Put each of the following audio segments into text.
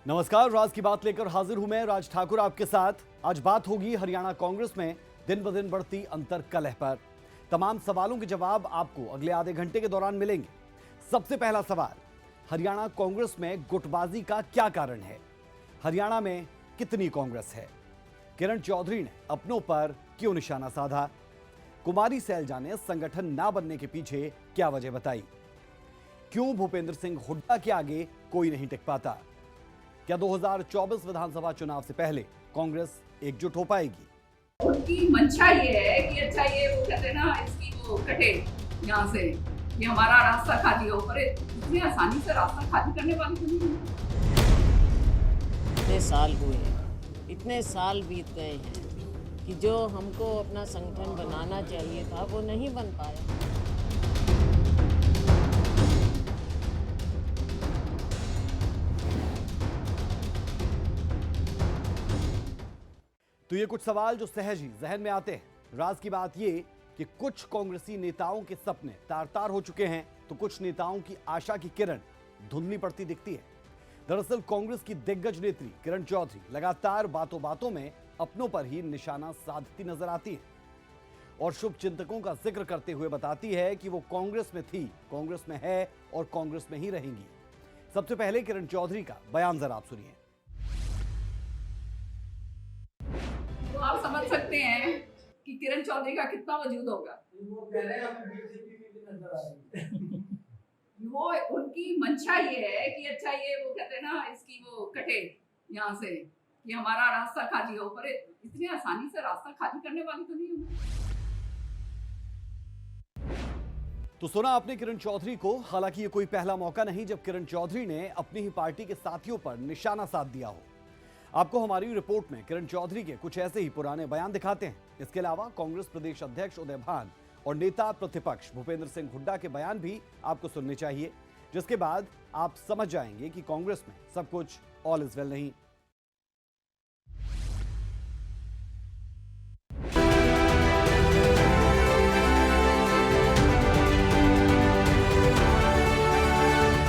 नमस्कार, राज की बात लेकर हाजिर हूं मैं राज ठाकुर आपके साथ। आज बात होगी हरियाणा कांग्रेस में दिन ब दिन बढ़ती अंतर कलह पर। तमाम सवालों के जवाब आपको अगले आधे घंटे के दौरान मिलेंगे। सबसे पहला सवाल, हरियाणा कांग्रेस में गुटबाजी का क्या कारण है? हरियाणा में कितनी कांग्रेस है? किरण चौधरी ने अपनों पर क्यों निशाना साधा? कुमारी सैलजा ने संगठन ना बनने के पीछे क्या वजह बताई? क्यों भूपेंद्र सिंह हुड्डा के आगे कोई नहीं टिक पाता? क्या 2024 विधानसभा चुनाव से पहले कांग्रेस एकजुट हो पाएगी? उनकी मंशा ये है कि अच्छा ये वो कहते हैं ना, इसकी वो कटे यहाँ से, ये हमारा रास्ता खाली हो, पर इतनी आसानी से रास्ता खाली करने वाली तो नहीं है। इतने साल हुए हैं, इतने साल बीत गए हैं कि जो हमको अपना संगठन बनाना चाहिए था वो नहीं बन पाया। तो ये कुछ सवाल जो सहज ही जहन में आते हैं। राज की बात ये कि कुछ कांग्रेसी नेताओं के सपने तार-तार हो चुके हैं, तो कुछ नेताओं की आशा की किरण धुंधली पड़ती दिखती है। दरअसल कांग्रेस की दिग्गज नेत्री किरण चौधरी लगातार बातों बातों में अपनों पर ही निशाना साधती नजर आती है और शुभ चिंतकों का जिक्र करते हुए बताती है कि वो कांग्रेस में थी, कांग्रेस में है और कांग्रेस में ही रहेंगी। सबसे पहले किरण चौधरी का बयान जरा आप सुनिए। तो आप समझ सकते हैं कि किरण चौधरी का कितना वजूद होगा। वो कह रहे हैं हम बीजेपी में भी नजर आ रही है। वो उनकी मंशा ये है कि अच्छा ये वो कहते हैं ना, इसकी वो कटे यहाँ से, ये हमारा रास्ता खाली हो, पर इतनी आसानी से रास्ता खाली करने वाली तो नहीं है। तो सुना आपने किरण चौधरी को। हालांकि ये कोई पहला मौका नहीं जब किरण चौधरी ने अपनी ही पार्टी के साथियों पर निशाना साध दिया हो। आपको हमारी रिपोर्ट में किरण चौधरी के कुछ ऐसे ही पुराने बयान दिखाते हैं। इसके अलावा कांग्रेस प्रदेश अध्यक्ष उदय भान और नेता प्रतिपक्ष भूपेंद्र सिंह हुड्डा के बयान भी आपको सुनने चाहिए, जिसके बाद आप समझ जाएंगे कि कांग्रेस में सब कुछ ऑल इज वेल नहीं।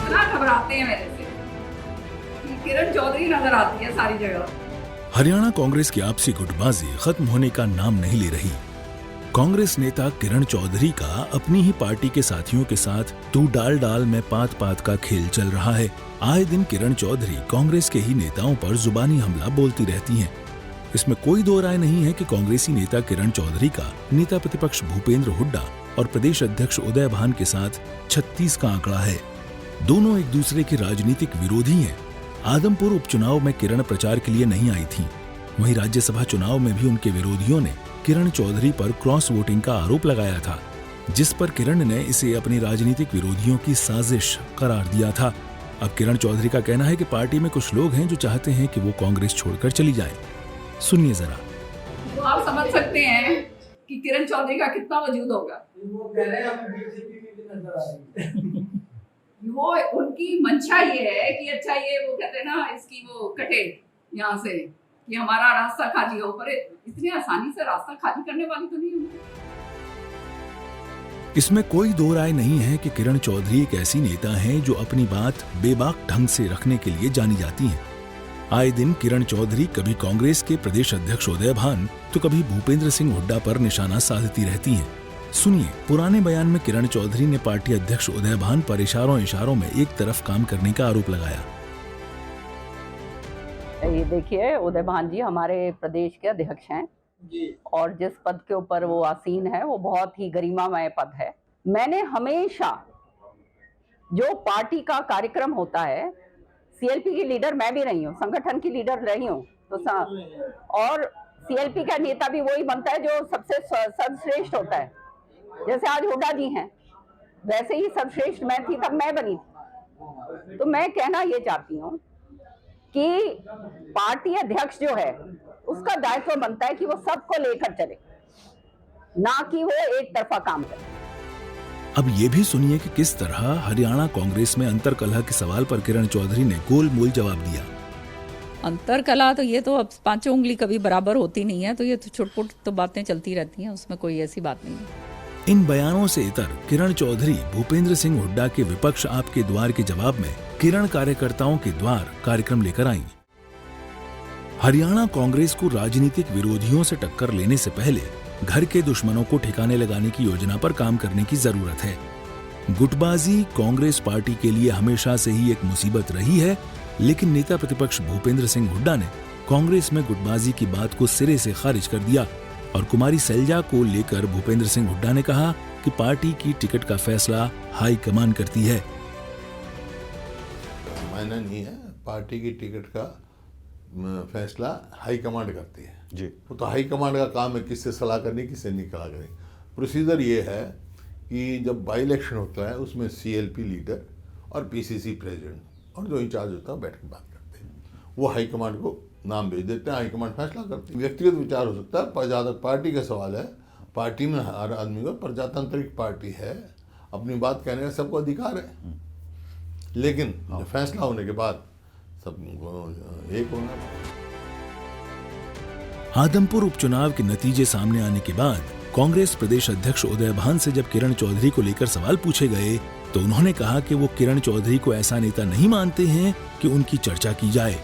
इतना घबराते हैं मेरे से कि किरण चौधरी नजर आती है सारी जगह। हरियाणा कांग्रेस की आपसी गुटबाजी खत्म होने का नाम नहीं ले रही। कांग्रेस नेता किरण चौधरी का अपनी ही पार्टी के साथियों के साथ तू डाल डाल में पात पात का खेल चल रहा है। आए दिन किरण चौधरी कांग्रेस के ही नेताओं पर जुबानी हमला बोलती रहती हैं। इसमें कोई दो राय नहीं है कि कांग्रेसी नेता किरण चौधरी का नेता प्रतिपक्ष भूपेंद्र हुड्डा और प्रदेश अध्यक्ष उदय भान के साथ 36 का आंकड़ा है। दोनों एक दूसरे के राजनीतिक विरोधी हैं। आदमपुर उपचुनाव में किरण प्रचार के लिए नहीं आई थी। वहीं राज्यसभा चुनाव में भी उनके विरोधियों ने किरण चौधरी पर क्रॉस वोटिंग का आरोप लगाया था, जिस पर किरण ने इसे अपनी राजनीतिक विरोधियों की साजिश करार दिया था। अब किरण चौधरी का कहना है कि पार्टी में कुछ लोग हैं जो चाहते हैं कि वो कांग्रेस छोड़कर चली जाएं। सुनिए जरा। तो आप समझ सकते हैं कि किरण चौधरी का कितना वजूद होगा। वो कह रहे हैं हम बीजेपी में भी नजर आ रही है। वो उनकी मंशा ये है कि अच्छा ये वो कहते हैं ना, इसकी वो कटे यहाँ से, ये हमारा रास्ता खाली हो, पर इतनी आसानी से रास्ता खाली करने वाली तो नहीं है। इसमें कोई दो राय नहीं है कि किरण चौधरी एक ऐसी नेता हैं जो अपनी बात बेबाक ढंग से रखने के लिए जानी जाती हैं। आए दिन किरण चौधरी कभी कांग्रेस के प्रदेश अध्यक्ष उदय भान तो कभी भूपेंद्र सिंह हुड्डा पर निशाना साधती रहती हैं। सुनिए पुराने बयान में किरण चौधरी ने पार्टी अध्यक्ष उदय भान पर इशारों में एक तरफ काम करने का आरोप लगाया। ये देखिए, उदय भान जी हमारे प्रदेश के अध्यक्ष हैं और जिस पद के ऊपर वो आसीन है वो बहुत ही गरिमामय पद है। मैंने हमेशा जो पार्टी का कार्यक्रम होता है, सीएलपी की लीडर मैं भी रही हूँ, संगठन की लीडर रही हूँ, तो और सीएलपी का नेता भी वही बनता है जो सबसे सर्वश्रेष्ठ होता है। जैसे आज हुड्डा जी हैं, वैसे ही सर्वश्रेष्ठ मैं थी तब मैं बनी थी। तो मैं कहना ये चाहती हूँ कि पार्टी अध्यक्ष जो है उसका दायित्व बनता है कि वो सबको लेकर चले, ना कि वो एक तरफा काम करे। अब ये भी सुनिए कि किस तरह हरियाणा कांग्रेस में अंतरकलह के सवाल पर किरण चौधरी ने गोलमोल जवाब दिया। अंतरकलह तो ये तो अब पांचों उंगली कभी बराबर होती नहीं है, तो ये तो छुटपुट तो बातें चलती रहती हैं, उसमें कोई ऐसी बात नहीं है। इन बयानों से इतर किरण चौधरी भूपेंद्र सिंह हुड्डा के विपक्ष आपके द्वार के जवाब में किरण कार्यकर्ताओं के द्वार कार्यक्रम लेकर आईं। हरियाणा कांग्रेस को राजनीतिक विरोधियों से टक्कर लेने से पहले घर के दुश्मनों को ठिकाने लगाने की योजना पर काम करने की जरूरत है। गुटबाजी कांग्रेस पार्टी के लिए हमेशा से ही एक मुसीबत रही है, लेकिन नेता प्रतिपक्ष भूपेंद्र सिंह हुड्डा ने कांग्रेस में गुटबाजी की बात को सिरे से खारिज कर दिया और कुमारी सैलजा को लेकर भूपेंद्र सिंह हुड्डा ने कहा कि पार्टी की टिकट का फैसला हाईकमान करती है। मायना नहीं है, पार्टी की टिकट का फैसला हाईकमांड करती है जी। वो तो हाईकमांड का काम है किससे सलाह करनी, किससे नहीं सलाह करनी। प्रोसीजर ये है कि जब बाई इलेक्शन होता है उसमें CLP लीडर और PCC प्रेसिडेंट और जो इंचार्ज होता है बैठ के बात करते हैं। वो हाईकमांड को नाम भेज देते हैं, हाईकमांड फैसला करती है। व्यक्तिगत विचार हो सकता है, पर ज़्यादा पार्टी का सवाल है। पार्टी में हर आदमी को, प्रजातांत्रिक पार्टी है, अपनी बात कहने का सबको अधिकार है, लेकिन फैसला होने के बाद सबको एक होना। आदमपुर उपचुनाव के नतीजे सामने आने के बाद कांग्रेस प्रदेश अध्यक्ष उदय भान से जब किरण चौधरी को लेकर सवाल पूछे गए तो उन्होंने कहा कि वो किरण चौधरी को ऐसा नेता नहीं मानते हैं कि उनकी चर्चा की जाए।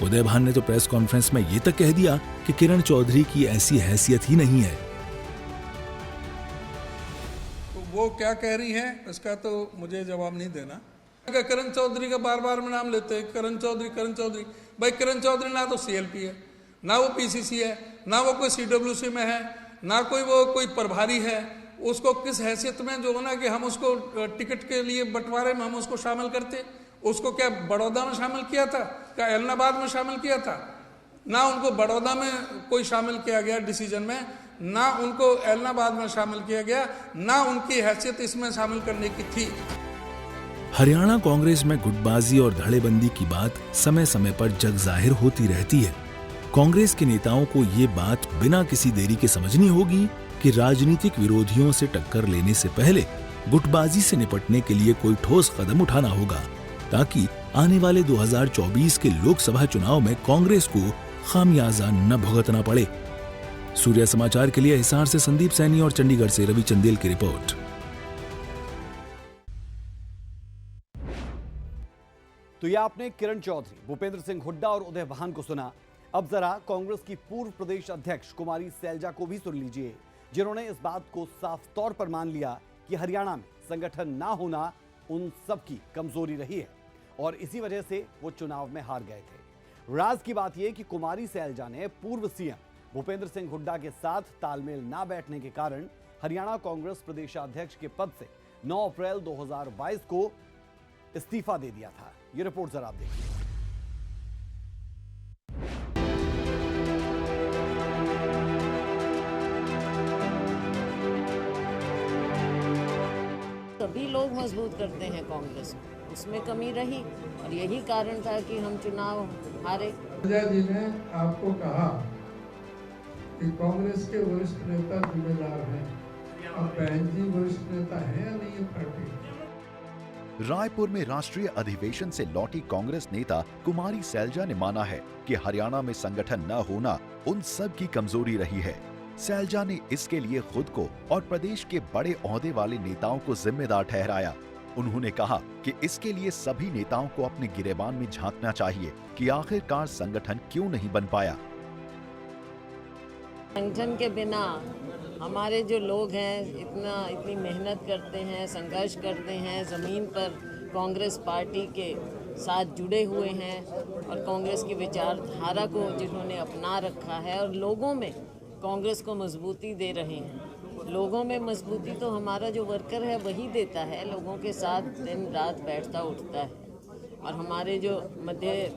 उदय भान ने तो प्रेस कॉन्फ्रेंस में ये तक कह दिया कि किरण चौधरी की ऐसी हैसियत ही नहीं है। तो वो क्या कह रही है इसका तो मुझे जवाब नहीं देना। किरण चौधरी का बार बार में नाम लेते हैं, किरण चौधरी भाई किरण चौधरी ना तो CLP है, ना वो PCC है, ना वो कोई CWC में है, ना कोई प्रभारी है। उसको किस हैसियत में जो ना कि हम उसको टिकट के लिए बंटवारे में हम उसको शामिल करते। उसको क्या बड़ौदा में शामिल किया था, क्या एलनाबाद में शामिल किया था? ना उनको बड़ौदा में कोई शामिल किया गया डिसीजन में, ना उनको एलनाबाद में शामिल किया गया, ना उनकी हैसियत इसमें शामिल करने की थी। हरियाणा कांग्रेस में गुटबाजी और धड़ेबंदी की बात समय समय पर जग जाहिर होती रहती है। कांग्रेस के नेताओं को ये बात बिना किसी देरी के समझनी होगी कि राजनीतिक विरोधियों से टक्कर लेने से पहले गुटबाजी से निपटने के लिए कोई ठोस कदम उठाना होगा, ताकि आने वाले 2024 के लोकसभा चुनाव में कांग्रेस को खामियाजा न भुगतना पड़े। सूर्य समाचार के लिए हिसार से संदीप सैनी और चंडीगढ़ से रवि चंदेल की रिपोर्ट। तो यह आपने किरण चौधरी, भूपेंद्र सिंह हुड्डा और उदय भान को सुना। अब जरा कांग्रेस की पूर्व प्रदेश अध्यक्ष कुमारी सैलजा को भी सुन लीजिए, जिन्होंने इस बात को साफ तौर पर मान लिया कि हरियाणा में संगठन ना होना उन सब की कमजोरी रही है और इसी वजह से वो चुनाव में हार गए थे। राज की बात यह कि कुमारी सैलजा ने पूर्व CM भूपेंद्र सिंह हुड्डा के साथ तालमेल ना बैठने के कारण हरियाणा कांग्रेस प्रदेशाध्यक्ष के पद से 9 अप्रैल 2022 को इस्तीफा दे दिया था। ये रिपोर्ट जरा आप देखिए। सभी लोग मजबूत करते हैं कांग्रेस को, उसमें कमी रही और यही कारण था कि हम चुनाव हारे। सैलजा जी ने आपको कहा कि कांग्रेस के वरिष्ठ नेता जिम्मेदार हैं। अब बहन जी वरिष्ठ नेता है या नहीं है पार्टी? रायपुर में राष्ट्रीय अधिवेशन से लौटी कांग्रेस नेता कुमारी सैलजा ने माना है कि हरियाणा में संगठन न होना उन सब की कमजोरी रही है। सैलजा ने इसके लिए खुद को और प्रदेश के बड़े ओहदे वाले नेताओं को जिम्मेदार ठहराया। उन्होंने कहा कि इसके लिए सभी नेताओं को अपने गिरेबान में झांकना चाहिए कि आखिरकार संगठन क्यों नहीं बन पाया। संगठन के बिना हमारे जो लोग हैं इतनी मेहनत करते हैं, संघर्ष करते हैं, ज़मीन पर कांग्रेस पार्टी के साथ जुड़े हुए हैं और कांग्रेस की विचारधारा को जिन्होंने अपना रखा है और लोगों में कांग्रेस को मजबूती दे रहे हैं। लोगों में मजबूती तो हमारा जो वर्कर है वही देता है, लोगों के साथ दिन रात बैठता उठता है और हमारे जो मध्य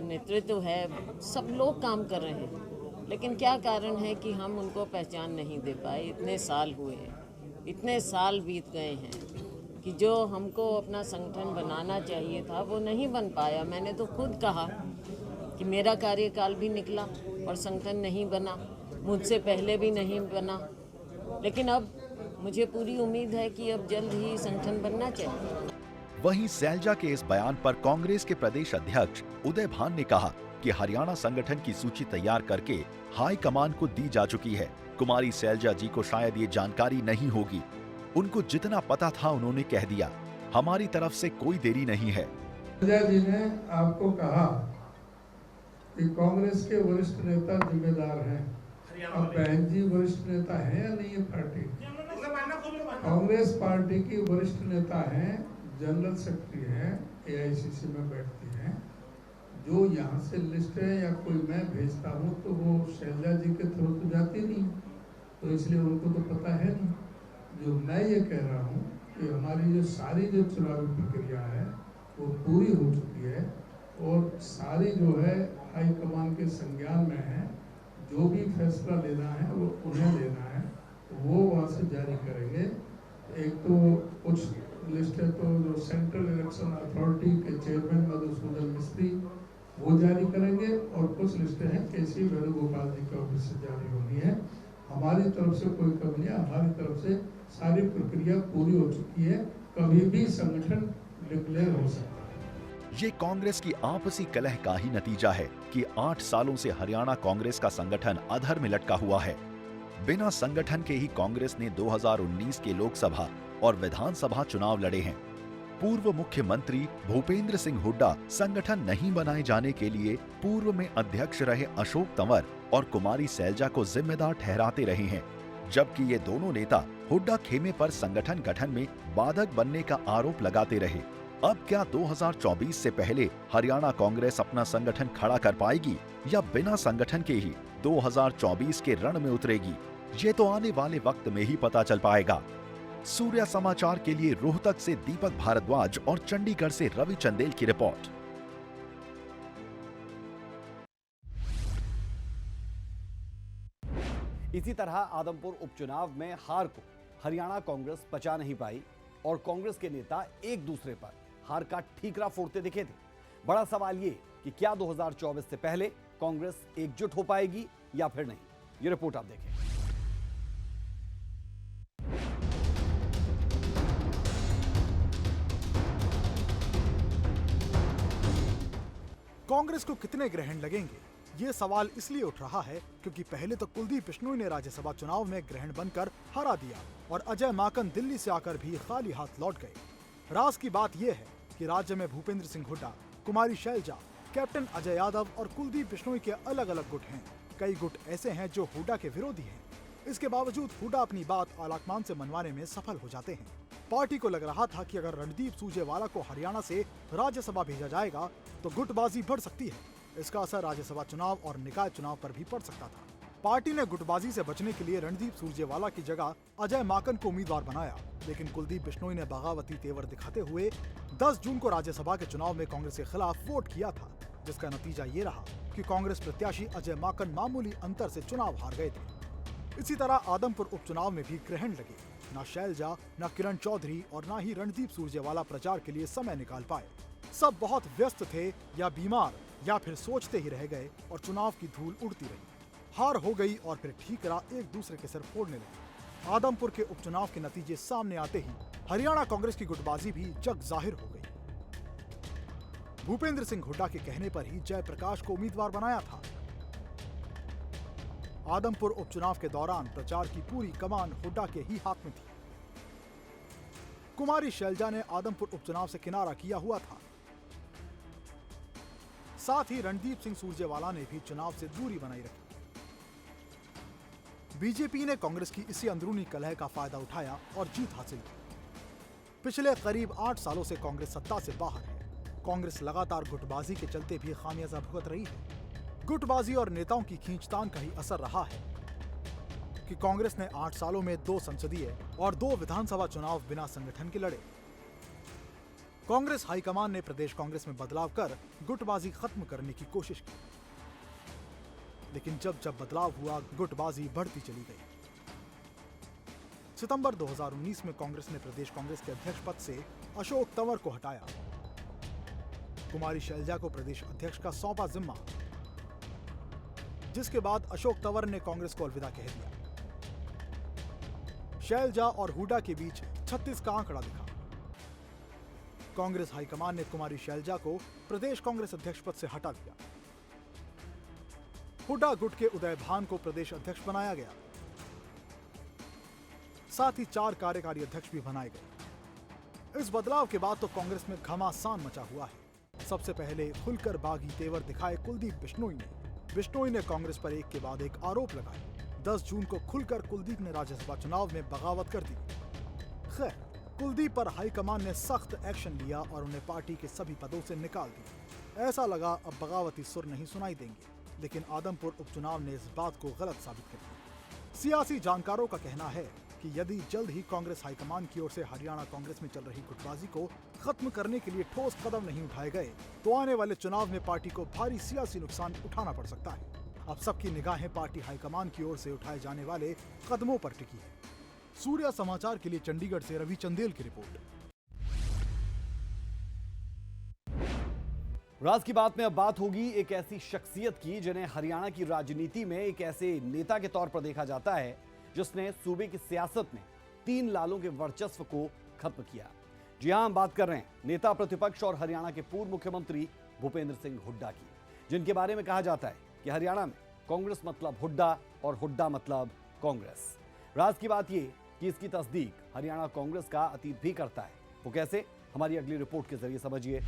नेतृत्व है सब लोग काम कर रहे हैं। लेकिन क्या कारण है कि हम उनको पहचान नहीं दे पाए? इतने साल हुए हैं, इतने साल बीत गए हैं कि जो हमको अपना संगठन बनाना चाहिए था वो नहीं बन पाया। मैंने तो खुद कहा कि मेरा कार्यकाल भी निकला और संगठन नहीं बना, मुझसे पहले भी नहीं बना, लेकिन अब मुझे पूरी उम्मीद है कि अब जल्द ही संगठन बनना चाहिए। वहीं सैलजा के इस बयान पर कांग्रेस के प्रदेश अध्यक्ष उदय भान ने कहा कि हरियाणा संगठन की सूची तैयार करके हाई कमान को दी जा चुकी है। कुमारी सैलजा जी को शायद ये जानकारी नहीं होगी, उनको जितना पता था उन्होंने कह दिया। हमारी तरफ से कोई देरी नहीं है। शैलजा जी ने आपको कहा कि कांग्रेस के वरिष्ठ नेता जिम्मेदार हैं। अब बहन जी वरिष्ठ नेता है या नहीं है पार्टी? कांग्रेस पार्टी की वरिष्ठ नेता हैं, जनरल सेक्रेटरी हैं, AICC में बैठती हैं। जो यहाँ से लिस्ट है या कोई मैं भेजता हूँ तो वो शैलजा जी के थ्रू तो जाती नहीं, तो इसलिए उनको तो पता है नहीं। जो मैं ये कह रहा हूँ कि हमारी जो सारी जो चुनावी प्रक्रिया है वो पूरी हो चुकी है और सारी जो है हाईकमान के संज्ञान में है। जो भी फैसला लेना है वो उन्हें लेना है, वो वहाँ से जारी करेंगे। एक तो कुछ लिस्ट है तो जो सेंट्रल इलेक्शन अथॉरिटी के चेयरमैन मधुसूदन मिस्त्री वो जारी करेंगे और कुछ लिस्टें हैं KC वेणुगोपाल जी के ऑफिस से जारी होनी है। हमारी तरफ से कोई कमी नहीं, हमारी तरफ से सारी प्रक्रिया पूरी हो चुकी है। कभी भी संगठन डिक्लेयर हो सकता है। ये कांग्रेस की आपसी कलह का ही नतीजा है कि 8 सालों से हरियाणा कांग्रेस का संगठन अधर में लटका हुआ है। बिना संगठन के ही कांग्रेस ने 2019 के लोकसभा और विधानसभा चुनाव लड़े हैं। पूर्व मुख्यमंत्री भूपेंद्र सिंह हुड्डा संगठन नहीं बनाए जाने के लिए पूर्व में अध्यक्ष रहे अशोक तंवर और कुमारी सैलजा को जिम्मेदार ठहराते रहे हैं, जबकि ये दोनों नेता हुड्डा खेमे पर संगठन गठन में बाधक बनने का आरोप लगाते रहे। अब क्या 2024 से पहले हरियाणा कांग्रेस अपना संगठन खड़ा कर पाएगी या बिना संगठन के ही 2024 के रण में उतरेगी? ये तो आने वाले वक्त में ही पता चल पाएगा। सूर्या समाचार के लिए रोहतक से दीपक भारद्वाज और चंडीगढ़ से रवि चंदेल की रिपोर्ट। इसी तरह आदमपुर उपचुनाव में हार को हरियाणा कांग्रेस पचा नहीं पाई और कांग्रेस के नेता एक दूसरे पर हार का ठीकरा फोड़ते दिखे थे। बड़ा सवाल ये कि क्या 2024 से पहले कांग्रेस एकजुट हो पाएगी या फिर नहीं? ये रिपोर्ट आप देखें। कांग्रेस को कितने ग्रहण लगेंगे, ये सवाल इसलिए उठ रहा है क्योंकि पहले तो कुलदीप बिश्नोई ने राज्यसभा चुनाव में ग्रहण बनकर हरा दिया और अजय माकन दिल्ली से आकर भी खाली हाथ लौट गए। राज की बात यह है कि राज्य में भूपेंद्र सिंह हुड्डा, कुमारी शैलजा, कैप्टन अजय यादव और कुलदीप बिश्नोई के अलग अलग गुट हैं। कई गुट ऐसे हैं जो हुड्डा के विरोधी हैं। इसके बावजूद हुड्डा अपनी बात आलाकमान से मनवाने में सफल हो जाते हैं। पार्टी को लग रहा था कि अगर रणदीप सुरजेवाला को हरियाणा से राज्यसभा भेजा जाएगा तो गुटबाजी बढ़ सकती है। इसका असर राज्यसभा चुनाव और निकाय चुनाव पर भी पड़ सकता था। पार्टी ने गुटबाजी से बचने के लिए रणदीप सुरजेवाला की जगह अजय माकन को उम्मीदवार बनाया, लेकिन कुलदीप बिश्नोई ने बगावती तेवर दिखाते हुए 10 जून को राज्यसभा के चुनाव में कांग्रेस के खिलाफ वोट किया था, जिसका नतीजा ये रहा कि कांग्रेस प्रत्याशी अजय माकन मामूली अंतर से चुनाव हार गए थे। इसी तरह आदमपुर उपचुनाव में भी ग्रहण लगे। न शैलजा, न किरण चौधरी और न ही रणदीप सुरजेवाला प्रचार के लिए समय निकाल पाए। सब बहुत व्यस्त थे या बीमार या फिर सोचते ही रह गए और चुनाव की धूल उड़ती रही। हार हो गई और फिर ठीकरा एक दूसरे के सिर फोड़ने लगे। आदमपुर के उपचुनाव के नतीजे सामने आते ही हरियाणा कांग्रेस की गुटबाजी भी जग जाहिर हो गई। भूपेंद्र सिंह हुड्डा के कहने पर ही जयप्रकाश को उम्मीदवार बनाया था। आदमपुर उपचुनाव के दौरान प्रचार की पूरी कमान हुड्डा के ही हाथ में थी। कुमारी शैलजा ने आदमपुर उपचुनाव से किनारा किया हुआ था। साथ ही रणदीप सिंह सुरजेवाला ने भी चुनाव से दूरी बनाई रखी। बीजेपी ने कांग्रेस की इसी अंदरूनी कलह का फायदा उठाया और जीत हासिल की। पिछले करीब 8 सालों से कांग्रेस सत्ता से बाहर है। कांग्रेस लगातार गुटबाजी के चलते भी खामियाजा भुगत रही है। गुटबाजी और नेताओं की खींचतान का ही असर रहा है कि कांग्रेस ने 8 सालों में 2 संसदीय और 2 विधानसभा चुनाव बिना संगठन के लड़े। कांग्रेस हाईकमान ने प्रदेश कांग्रेस में बदलाव कर गुटबाजी खत्म करने की कोशिश की, लेकिन जब जब बदलाव हुआ गुटबाजी बढ़ती चली गई। सितंबर 2019 में कांग्रेस ने प्रदेश कांग्रेस के अध्यक्ष पद से अशोक तंवर को हटाया। कुमारी शैलजा को प्रदेश अध्यक्ष का सौंपा जिम्मा, जिसके बाद अशोक तंवर ने कांग्रेस को अलविदा कह दिया। शैलजा और हुड्डा के बीच 36 का आंकड़ा दिखा। कांग्रेस हाईकमान ने कुमारी शैलजा को प्रदेश कांग्रेस अध्यक्ष पद से हटा दिया। हुड्डा गुट के उदय भान को प्रदेश अध्यक्ष बनाया गया। साथ ही 4 कार्यकारी अध्यक्ष भी बनाए गए। इस बदलाव के बाद तो कांग्रेस में घमासान मचा हुआ है। सबसे पहले खुलकर बागी तेवर दिखाए कुलदीप बिश्नोई ने। बिश्नोई ने कांग्रेस पर एक के बाद एक आरोप लगाए। 10 जून को खुलकर कुलदीप ने राज्यसभा चुनाव में बगावत कर दी। खैर, कुलदीप पर हाईकमान ने सख्त एक्शन लिया और उन्हें पार्टी के सभी पदों से निकाल दिया। ऐसा लगा अब बगावती सुर नहीं सुनाई देंगे, लेकिन आदमपुर उपचुनाव ने इस बात को गलत साबित कर दिया। सियासी जानकारों का कहना है कि यदि जल्द ही कांग्रेस हाईकमान की ओर से हरियाणा कांग्रेस में चल रही गुटबाजी को खत्म करने के लिए ठोस कदम नहीं उठाए गए तो आने वाले चुनाव में पार्टी को भारी सियासी नुकसान उठाना पड़ सकता है। अब सबकी निगाहें पार्टी हाईकमान की ओर से उठाए जाने वाले कदमों पर टिकी है। सूर्या समाचार के लिए चंडीगढ़ से रवि चंदेल की रिपोर्ट। राज की बात में अब बात होगी एक ऐसी शख्सियत की जिन्हें हरियाणा की राजनीति में एक ऐसे नेता के तौर पर देखा जाता है जिसने सूबे की सियासत में 3 लालों के वर्चस्व को खत्म किया। जी हां, हम बात कर रहे हैं नेता प्रतिपक्ष और हरियाणा के पूर्व मुख्यमंत्री भूपेंद्र सिंह हुड्डा की, जिनके बारे में कहा जाता है कि हरियाणा में कांग्रेस मतलब हुड्डा और हुड्डा मतलब कांग्रेस। राज की बात यह कि इसकी तस्दीक हरियाणा कांग्रेस का अतीत भी करता है। वो कैसे, हमारी अगली रिपोर्ट के जरिए समझिए।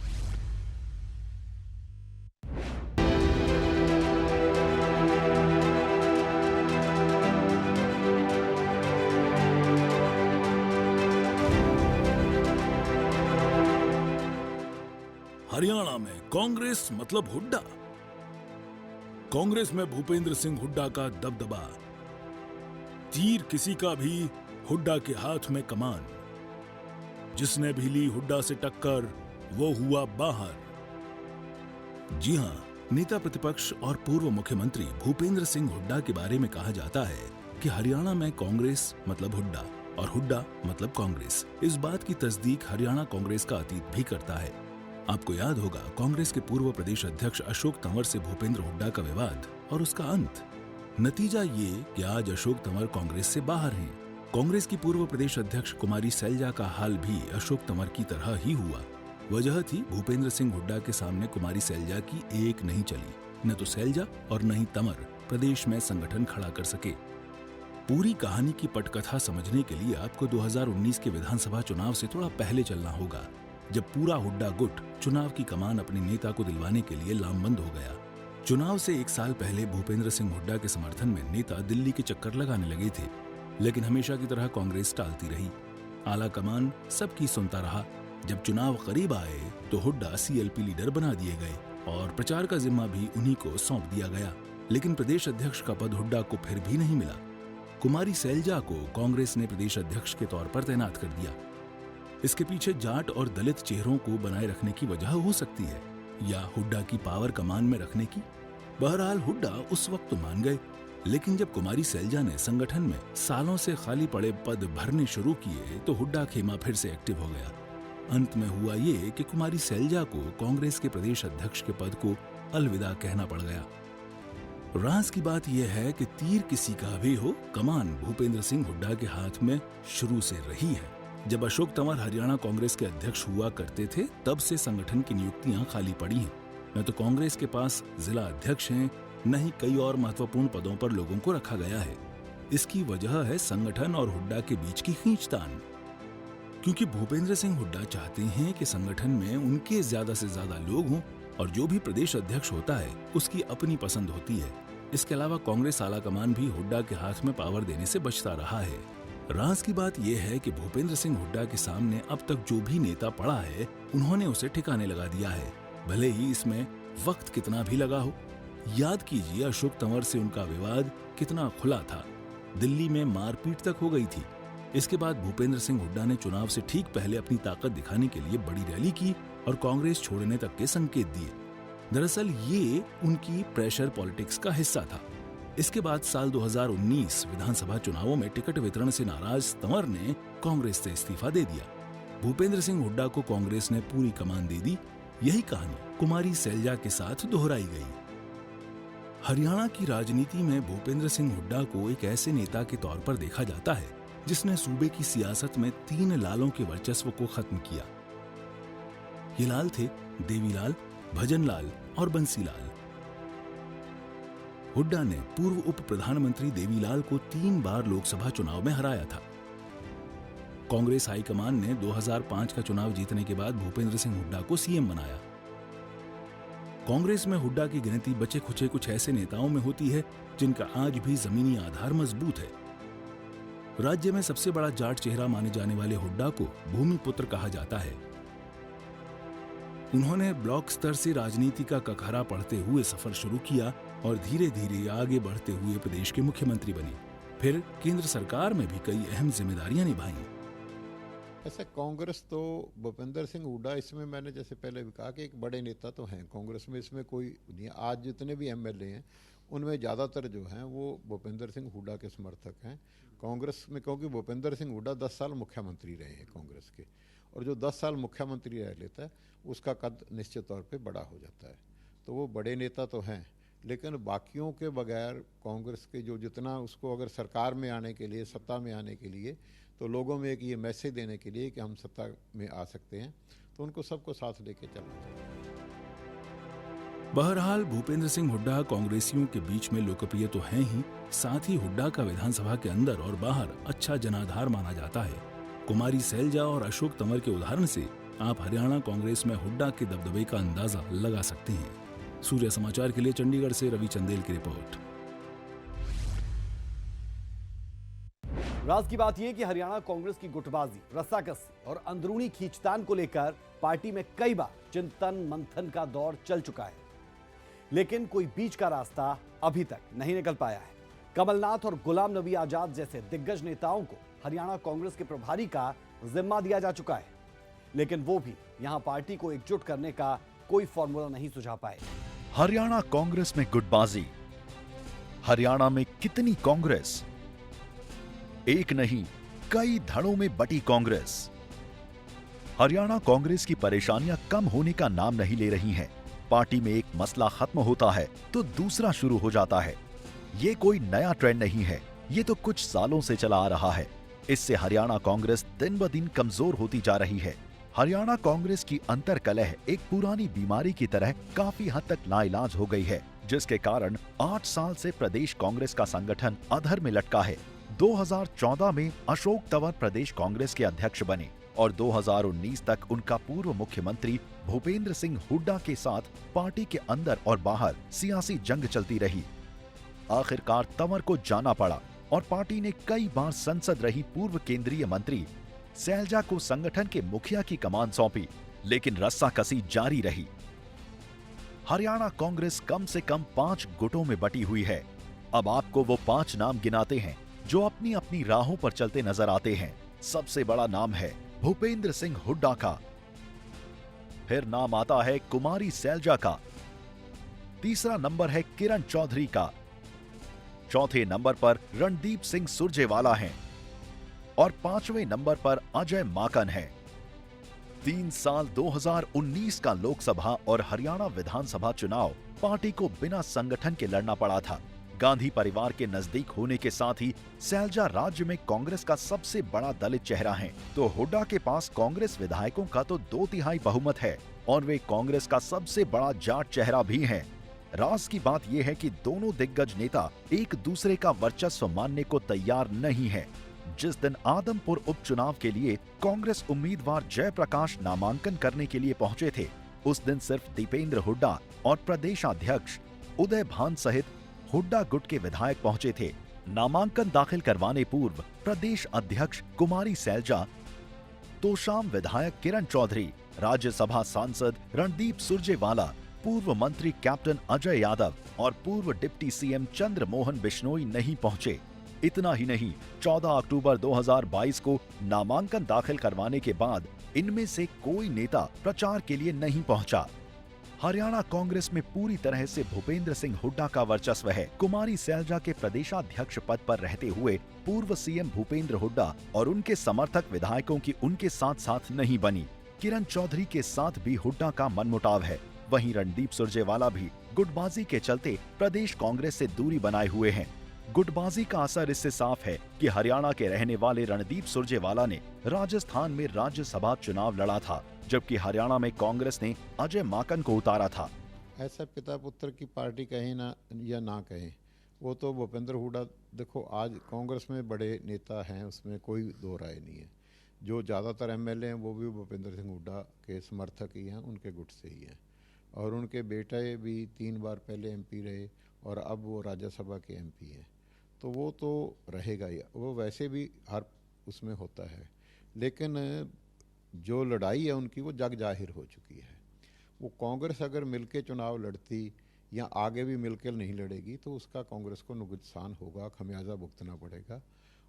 हरियाणा में कांग्रेस मतलब हुड्डा। कांग्रेस में भूपेंद्र सिंह हुड्डा का दबदबा। तीर किसी का भी, हुड्डा के हाथ में कमान। जिसने भी ली हुड्डा से टक्कर वो हुआ बाहर। जी हां, नेता प्रतिपक्ष और पूर्व मुख्यमंत्री भूपेंद्र सिंह हुड्डा के बारे में कहा जाता है कि हरियाणा में कांग्रेस मतलब हुड्डा और हुड्डा मतलब कांग्रेस। इस बात की तस्दीक हरियाणा कांग्रेस का अतीत भी करता है। आपको याद होगा कांग्रेस के पूर्व प्रदेश अध्यक्ष अशोक तंवर से भूपेंद्र हुड्डा का विवाद और उसका अंत। नतीजा ये कि आज अशोक तंवर कांग्रेस से बाहर हैं। कांग्रेस की पूर्व प्रदेश अध्यक्ष कुमारी सैलजा का हाल भी अशोक तंवर की तरह ही हुआ। वजह थी भूपेंद्र सिंह हुड्डा के सामने कुमारी सैलजा की एक नहीं चली। न तो सैलजा और न ही तंवर प्रदेश में संगठन खड़ा कर सके। पूरी कहानी की पटकथा समझने के लिए आपको 2019 के विधानसभा चुनाव से थोड़ा पहले चलना होगा, जब पूरा हुड्डा गुट चुनाव की कमान अपने नेता को दिलवाने के लिए लामबंद हो गया। चुनाव से 1 साल पहले भूपेंद्र सिंह हुड्डा के समर्थन में नेता दिल्ली के चक्कर लगाने लगे थे, लेकिन हमेशा की तरह कांग्रेस टालती रही। आला कमान सबकी सुनता रहा। जब चुनाव करीब आए तो हुड्डा CLP लीडर बना दिए गए और प्रचार का जिम्मा भी उन्हीं को सौंप दिया गया। लेकिन प्रदेश अध्यक्ष का पद हुड्डा को फिर भी नहीं मिला। कुमारी सैलजा को कांग्रेस ने प्रदेश अध्यक्ष के तौर पर तैनात कर दिया। इसके पीछे जाट और दलित चेहरों को बनाए रखने की वजह हो सकती है, या हुड्डा की पावर कमान में रखने की। बहरहाल हुड्डा उस वक्त तो मान गए, लेकिन जब कुमारी सैलजा ने संगठन में सालों से खाली पड़े पद भरने शुरू किए तो हुड्डा खेमा फिर से एक्टिव हो गया। अंत में हुआ ये कि कुमारी सैलजा को कांग्रेस के प्रदेश अध्यक्ष के पद को अलविदा कहना पड़ गया। राज की बात यह है कि तीर किसी का भी हो, कमान भूपेंद्र सिंह हुड्डा के हाथ में शुरू से रही है। जब अशोक तंवर हरियाणा कांग्रेस के अध्यक्ष हुआ करते थे तब से संगठन की नियुक्तियां खाली पड़ी हैं। न तो कांग्रेस के पास जिला अध्यक्ष हैं, न ही कई और महत्वपूर्ण पदों पर लोगों को रखा गया है। इसकी वजह है संगठन और हुड्डा के बीच की खींचतान। क्योंकि भूपेंद्र सिंह हुड्डा चाहते हैं कि संगठन में उनके ज्यादा से ज्यादा लोग हों और जो भी प्रदेश अध्यक्ष होता है उसकी अपनी पसंद होती है। इसके अलावा कांग्रेस आलाकमान भी हुड्डा के हाथ में पावर देने से बचता रहा है। राज की बात यह है कि भूपेंद्र सिंह हुड्डा के सामने अब तक जो भी नेता पड़ा है उन्होंने उसे ठिकाने लगा दिया है, भले ही इसमें वक्त कितना भी लगा हो। याद कीजिए अशोक तंवर से उनका विवाद कितना खुला था, दिल्ली में मारपीट तक हो गई थी। इसके बाद भूपेंद्र सिंह हुड्डा ने चुनाव से ठीक पहले अपनी ताकत दिखाने के लिए बड़ी रैली की और कांग्रेस छोड़ने तक के संकेत दिए। दरअसल ये उनकी प्रेशर पॉलिटिक्स का हिस्सा था। इसके बाद साल 2019 विधानसभा चुनावों में टिकट वितरण से नाराज तंवर ने कांग्रेस से इस्तीफा दे दिया। भूपेंद्र सिंह हुड्डा को कांग्रेस ने पूरी कमान दे दी। यही कहानी कुमारी सैलजा के साथ दोहराई गई। हरियाणा की राजनीति में भूपेंद्र सिंह हुड्डा को एक ऐसे नेता के तौर पर देखा जाता है जिसने सूबे की सियासत में 3 लालों के वर्चस्व को खत्म किया। ये लाल थे देवीलाल, भजनलाल और बंसीलाल। हुड्डा ने पूर्व उप प्रधानमंत्री देवीलाल को 3 बार लोकसभा चुनाव में हराया था। कांग्रेस हाईकमान ने 2005 का चुनाव जीतने के बाद भूपेंद्र सिंह हुड्डा को सीएम बनाया। कांग्रेस में हुड्डा की गिनती बचे खुचे कुछ ऐसे नेताओं में होती है जिनका आज भी जमीनी आधार मजबूत है। राज्य में सबसे बड़ा जाट चेहरा माने जाने वाले हुड्डा को भूमिपुत्र कहा जाता है। उन्होंने ब्लॉक स्तर से राजनीति का कखरा पढ़ते हुए सफर शुरू किया और धीरे धीरे आगे बढ़ते हुए प्रदेश के मुख्यमंत्री बने। फिर केंद्र सरकार में भी कई अहम जिम्मेदारियां निभाई। ऐसे कांग्रेस तो भूपेंद्र सिंह हुड्डा, इसमें मैंने जैसे पहले भी कहा कि एक बड़े नेता तो हैं कांग्रेस में, इसमें कोई नहीं। आज जितने भी एमएलए हैं उनमें ज़्यादातर जो हैं वो भूपेंद्र सिंह हुड्डा के समर्थक हैं कांग्रेस में, क्योंकि भूपेंद्र सिंह हुड्डा 10 साल मुख्यमंत्री रहे हैं कांग्रेस के, और जो 10 साल मुख्यमंत्री रह लेता है उसका कद निश्चित तौर पे बड़ा हो जाता है। तो वो बड़े नेता तो हैं, लेकिन बाकियों के बगैर कांग्रेस के जो जितना उसको अगर सरकार में आने के लिए, सत्ता में आने के लिए, तो लोगों में एक ये मैसेज देने के लिए कि हम सत्ता में आ सकते हैं, तो उनको सबको साथ लेके चलना चाहिए। बहरहाल भूपेंद्र सिंह हुड्डा कांग्रेसियों के बीच में लोकप्रिय तो हैं ही, साथ ही हुड्डा का विधानसभा के अंदर और बाहर अच्छा जनाधार माना जाता है। कुमारी सैलजा और अशोक तंवर के उदाहरण से आप हरियाणा कांग्रेस में हुड्डा के दबदबे का अंदाजा लगा सकते हैं। सूर्य समाचार के लिए चंडीगढ़ से रवि चंदेल की रिपोर्ट। राज की बात यह कि हरियाणा कांग्रेस की गुटबाजी, रस्साकसी और अंदरूनी खींचतान को लेकर पार्टी में कई बार चिंतन मंथन का दौर चल चुका है, लेकिन कोई बीच का रास्ता अभी तक नहीं निकल पाया है। कमलनाथ और गुलाम नबी आजाद जैसे दिग्गज नेताओं को हरियाणा कांग्रेस के प्रभारी का जिम्मा दिया जा चुका है, लेकिन वो भी यहां पार्टी को एकजुट करने का कोई फॉर्मूला नहीं सुझा पाए। हरियाणा कांग्रेस में गुटबाजी। हरियाणा में कितनी कांग्रेस? एक नहीं, कई धड़ों में बटी कांग्रेस। हरियाणा कांग्रेस की परेशानियां कम होने का नाम नहीं ले रही हैं। पार्टी में एक मसला खत्म होता है तो दूसरा शुरू हो जाता है। ये कोई नया ट्रेंड नहीं है, ये तो कुछ सालों से चला आ रहा है। इससे हरियाणा कांग्रेस दिन ब दिन कमजोर होती जा रही है। हरियाणा कांग्रेस की अंतर्कलह एक पुरानी बीमारी की तरह काफी हद तक लाइलाज हो गई है, जिसके कारण 8 साल से प्रदेश कांग्रेस का संगठन अधर में लटका है। 2014 में अशोक तंवर प्रदेश कांग्रेस के अध्यक्ष बने और 2019 तक उनका पूर्व मुख्यमंत्री भूपेंद्र सिंह हुड्डा के साथ पार्टी के अंदर और बाहर सियासी जंग चलती रही। आखिरकार तंवर को जाना पड़ा और पार्टी ने कई बार सांसद रही पूर्व केंद्रीय मंत्री सैलजा को संगठन के मुखिया की कमान सौंपी, लेकिन रस्साकसी जारी रही। हरियाणा कांग्रेस कम से कम 5 गुटों में बटी हुई है। अब आपको वो 5 नाम गिनाते हैं जो अपनी अपनी राहों पर चलते नजर आते हैं। सबसे बड़ा नाम है भूपेंद्र सिंह हुड्डा का, फिर नाम आता है कुमारी सैलजा का, तीसरा नंबर है किरण चौधरी का, चौथे नंबर पर रणदीप सिंह सुरजेवाला हैं और 5वें नंबर पर अजय माकन है। 3 साल 2019 का लोकसभा और हरियाणा विधानसभा चुनाव पार्टी को बिना संगठन के लड़ना पड़ा था। गांधी परिवार के नजदीक होने के साथ ही सैलजा राज्य में कांग्रेस का सबसे बड़ा दलित चेहरा है, तो हुड्डा के पास कांग्रेस विधायकों का तो 2/3 बहुमत है और वे कांग्रेस का सबसे बड़ा जाट चेहरा भी हैं। राज की बात यह है कि दोनों दिग्गज नेता एक दूसरे का वर्चस्व मानने को तैयार नहीं है। जिस दिन आदमपुर उपचुनाव के लिए कांग्रेस उम्मीदवार जयप्रकाश नामांकन करने के लिए पहुंचे थे, उस दिन सिर्फ दीपेंद्र हुड्डा और प्रदेशाध्यक्ष उदय भान सहित हुड्डा गुट के विधायक पहुंचे थे। नामांकन दाखिल करवाने पूर्व प्रदेश अध्यक्ष कुमारी सैलजा, तोशाम विधायक किरण चौधरी, राज्यसभा सांसद रणदीप सुरजेवाला, पूर्व मंत्री कैप्टन अजय यादव और पूर्व डिप्टी सीएम चंद्र मोहन बिश्नोई नहीं पहुंचे। इतना ही नहीं, 14 अक्टूबर 2022 को नामांकन दाखिल करवाने के बाद इनमें से कोई नेता प्रचार के लिए नहीं पहुंचा। हरियाणा कांग्रेस में पूरी तरह से भूपेंद्र सिंह हुड्डा का वर्चस्व है। कुमारी सैलजा के प्रदेशाध्यक्ष पद पर रहते हुए पूर्व सीएम भूपेंद्र हुड्डा और उनके समर्थक विधायकों की उनके साथ साथ नहीं बनी। किरण चौधरी के साथ भी हुड्डा का मनमुटाव है। वहीं रणदीप सुरजेवाला भी गुटबाजी के चलते प्रदेश कांग्रेस से दूरी बनाए हुए हैं। गुटबाजी का असर इससे साफ है कि हरियाणा के रहने वाले रणदीप सुरजेवाला ने राजस्थान में राज्यसभा चुनाव लड़ा था, जबकि हरियाणा में कांग्रेस ने अजय माकन को उतारा था। ऐसा पिता पुत्र की पार्टी कहें ना या ना कहें, वो तो भूपेंद्र हुड्डा देखो आज कांग्रेस में बड़े नेता हैं, उसमें कोई दो राय नहीं है, जो ज़्यादातर एमएलए हैं वो भी भूपेंद्र सिंह हुड्डा के समर्थक ही हैं, उनके गुट से ही हैं। और उनके बेटे भी 3 बार पहले एमपी रहे और अब वो राज्यसभा के एमपी हैं, तो वो तो रहेगा ही, वो वैसे भी हर उसमें होता है। लेकिन जो लड़ाई है उनकी वो जग जाहिर हो चुकी है। वो कांग्रेस अगर मिलके चुनाव लड़ती या आगे भी मिलकर नहीं लड़ेगी तो उसका कांग्रेस को नुकसान होगा, खमियाजा भुगतना पड़ेगा।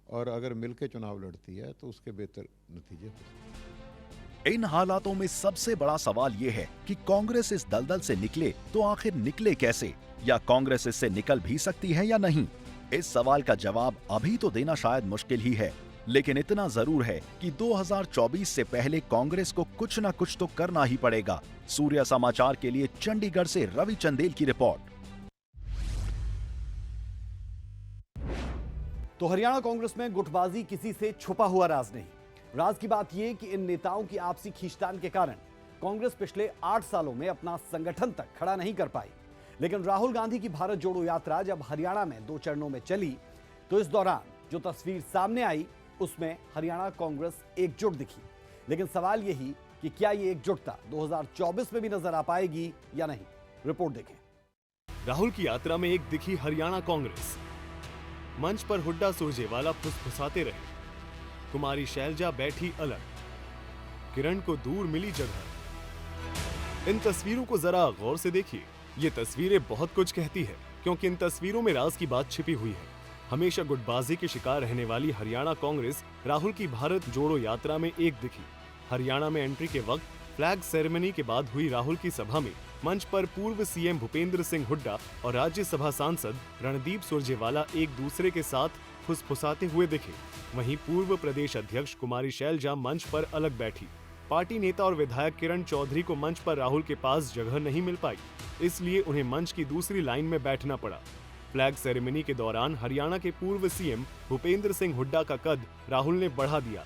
और अगर मिलके चुनाव लड़ती है तो उसके बेहतर नतीजे हो सकते हैं। इन हालातों में सबसे बड़ा सवाल ये है कि कांग्रेस इस दलदल से निकले तो आखिर निकले कैसे, या कांग्रेस इससे निकल भी सकती है या नहीं। इस सवाल का जवाब अभी तो देना शायद मुश्किल ही है, लेकिन इतना जरूर है कि 2024 से पहले कांग्रेस को कुछ न कुछ तो करना ही पड़ेगा। सूर्य समाचार के लिए चंडीगढ़ से रवि चंदेल की रिपोर्ट। तो हरियाणा कांग्रेस में गुटबाजी किसी से छुपा हुआ राज नहीं। राज की बात यह कि इन नेताओं की आपसी खींचतान के कारण कांग्रेस पिछले 8 सालों में अपना संगठन तक खड़ा नहीं कर पाई। लेकिन राहुल गांधी की भारत जोड़ो यात्रा जब हरियाणा में 2 चरणों में चली तो इस दौरान जो तस्वीर सामने आई उसमें हरियाणा कांग्रेस एकजुट दिखी। लेकिन सवाल यही कि क्या ये एकजुटता 2024 में भी नजर आ पाएगी या नहीं। रिपोर्ट देखें। राहुल की यात्रा में एक दिखी हरियाणा कांग्रेस। मंच पर हुड्डा सुरजेवाला फुसफुसाते रहे, कुमारी शैलजा बैठी अलग, किरण को दूर मिली जगह। इन तस्वीरों को जरा गौर से देखिए। ये तस्वीरें बहुत कुछ कहती है, क्योंकि इन तस्वीरों में राज की बात छिपी हुई है। हमेशा गुटबाजी के शिकार रहने वाली हरियाणा कांग्रेस राहुल की भारत जोड़ो यात्रा में एक दिखी। हरियाणा में एंट्री के वक्त फ्लैग सेरेमनी के बाद हुई राहुल की सभा में मंच पर पूर्व सीएम भूपेंद्र सिंह हुड्डा और राज्यसभा सांसद रणदीप सुरजेवाला एक दूसरे के साथ फुसफुसाते हुए दिखे। वहीं पूर्व प्रदेश अध्यक्ष कुमारी शैलजा मंच पर अलग बैठी। पार्टी नेता और विधायक किरण चौधरी को मंच पर राहुल के पास जगह नहीं मिल पाई, इसलिए उन्हें मंच की दूसरी लाइन में बैठना पड़ा। फ्लैग सेरेमनी के दौरान हरियाणा के पूर्व सीएम भूपेंद्र सिंह हुड्डा का कद राहुल ने बढ़ा दिया।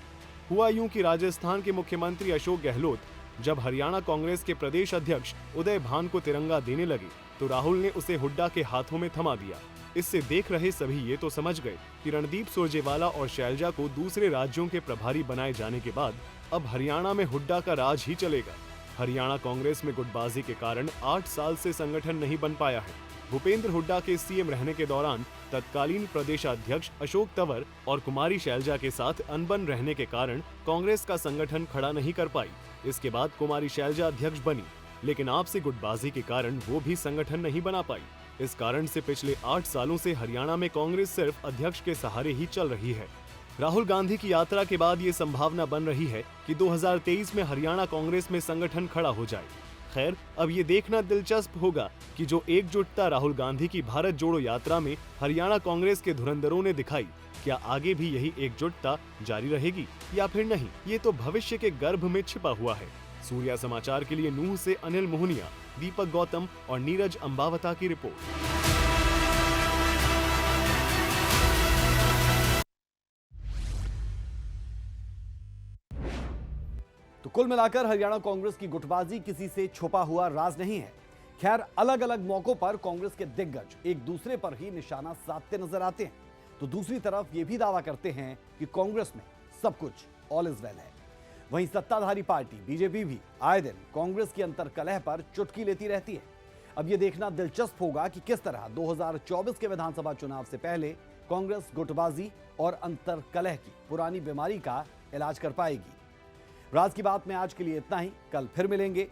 हुआ यूं कि राजस्थान के मुख्यमंत्री अशोक गहलोत जब हरियाणा कांग्रेस के प्रदेश अध्यक्ष उदय भान को तिरंगा देने लगे तो राहुल ने उसे हुड्डा के हाथों में थमा दिया। इससे देख रहे सभी ये तो समझ गए कि रणदीप सुरजेवाला और शैलजा को दूसरे राज्यों के प्रभारी बनाए जाने के बाद अब हरियाणा में हुड्डा का राज ही चलेगा। हरियाणा कांग्रेस में गुटबाजी के कारण 8 साल से संगठन नहीं बन पाया है। भूपेंद्र हुड्डा के सीएम रहने के दौरान तत्कालीन प्रदेशाध्यक्ष अशोक तंवर और कुमारी शैलजा के साथ अनबन रहने के कारण कांग्रेस का संगठन खड़ा नहीं कर पाई। इसके बाद कुमारी शैलजा अध्यक्ष बनी, लेकिन आपसी गुटबाजी के कारण वो भी संगठन नहीं बना पाई। इस कारण से पिछले 8 सालों से हरियाणा में कांग्रेस सिर्फ अध्यक्ष के सहारे ही चल रही है। राहुल गांधी की यात्रा के बाद ये संभावना बन रही है कि 2023 में हरियाणा कांग्रेस में संगठन खड़ा हो जाए। खैर, अब ये देखना दिलचस्प होगा कि जो एकजुटता राहुल गांधी की भारत जोड़ो यात्रा में हरियाणा कांग्रेस के धुरंधरों ने दिखाई, क्या आगे भी यही एकजुटता जारी रहेगी या फिर नहीं, ये तो भविष्य के गर्भ में छिपा हुआ है। सूर्या समाचार के लिए नूह से अनिल मोहनिया, दीपक गौतम और नीरज अंबावता की रिपोर्ट। तो कुल मिलाकर हरियाणा कांग्रेस की गुटबाजी किसी से छुपा हुआ राज नहीं है। खैर, अलग अलग मौकों पर कांग्रेस के दिग्गज एक दूसरे पर ही निशाना साधते नजर आते हैं, तो दूसरी तरफ ये भी दावा करते हैं कि कांग्रेस में सब कुछ ऑल इज वेल है। वहीं सत्ताधारी पार्टी बीजेपी भी आए दिन कांग्रेस की अंतर्कलह पर चुटकी लेती रहती है। अब यह देखना दिलचस्प होगा कि किस तरह 2024 के विधानसभा चुनाव से पहले कांग्रेस गुटबाजी और अंतर्कलह की पुरानी बीमारी का इलाज कर पाएगी। राज की बात में आज के लिए इतना ही। कल फिर मिलेंगे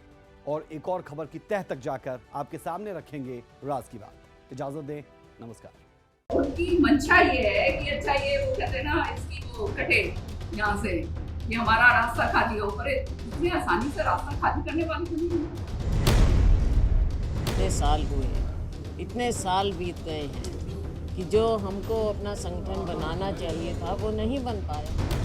और एक और खबर की तह तक जाकर आपके सामने रखेंगे राज की बात। इजाजत दें, नमस्कार। उनकी मंशा ये है कि अच्छा ये वो कहते हैं ना, इसकी वो कटे यहाँ से, ये हमारा रास्ता खाली हो, पर इतनी आसानी से रास्ता खाली करने वाली तो नहीं है। इतने साल हुए हैं, इतने साल बीत गए हैं कि जो हमको अपना संगठन बनाना चाहिए था वो नहीं बन पाया।